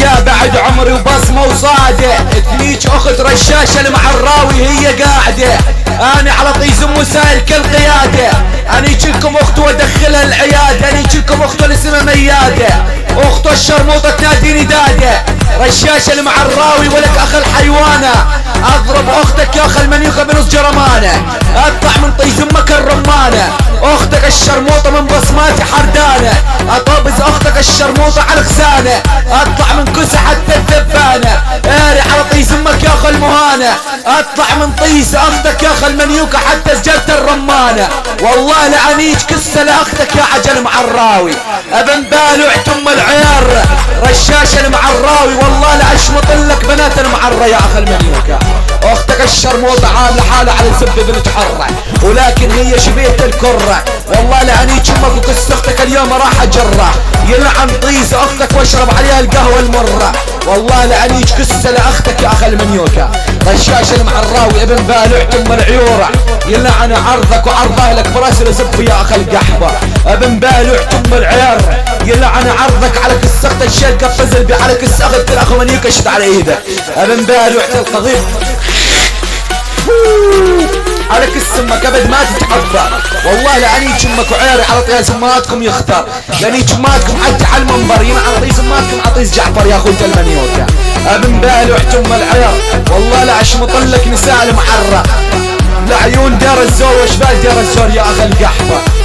يا بعد عمري وبصمة وصادة، تنيج اخت رشاشة المعراوي هي قاعدة، انا على طيز وسائل كالقيادة، انا يجيكم اخت وادخلها العيادة، انا يجيكم اخت اللي اسمها ميادة، اخت الشرموطة تناديني دادة، رشاشة المعراوي ولك اخ الحيوانة، اضرب اختك يا اخ المنيوخة بنص جرمانة، اطلع من طيز امك الرمانة، اختك الشرموطة من بصماتي حردانة، اطابز اختك الشرموطة على خسانة، اطلع من كسة حتى الذبانة، اري على طيز امك يا اخ المهانة، اطلع من طيز اختك يا اخ المنيوكة حتى سجلت الرمانة، والله لعنيج كسة لاختك يا عجل معراوي، ابن بالوع تم العيار رشاشة المعراوي، والله لاشمطلك بنات المعرة يا اخ المنيوكة، اختك الشرموطة عاملة حالة على الزب بنت حرة، ولكن هي شبيت الكرة، والله لعنيج امك وكس اختك اليوم راح اجره، يلعن طيز اختك واشرب عليها القهوة المرة، والله لعنيج كسة لاختك يا اخ المنيوكة، رشاش المعراوي ابن بالوع تم العيورة، يلعن عرضك وعرض اهلك براس الزب يا اخ القحبة، ابن بالوع تم العيار، يلعن عرضك على كس اختك الشركة فزل بي على كس اختك الاخ منيوكة شد على ايدك، ابن بالوع القضيب على كس امك ابد ما تتحضر، والله لاني امك وعيري على طيز اماتكم يختار، لاني اماتكم حتى على المنبر ينعن طيز اماتكم عطيز جعفر يا اخوة المنيوكة، ابن بالوع تم العيار، والله لاشمطلك نساء المعرة، لعيون دير الزور وشبال دير الزور يا اخ القحبة.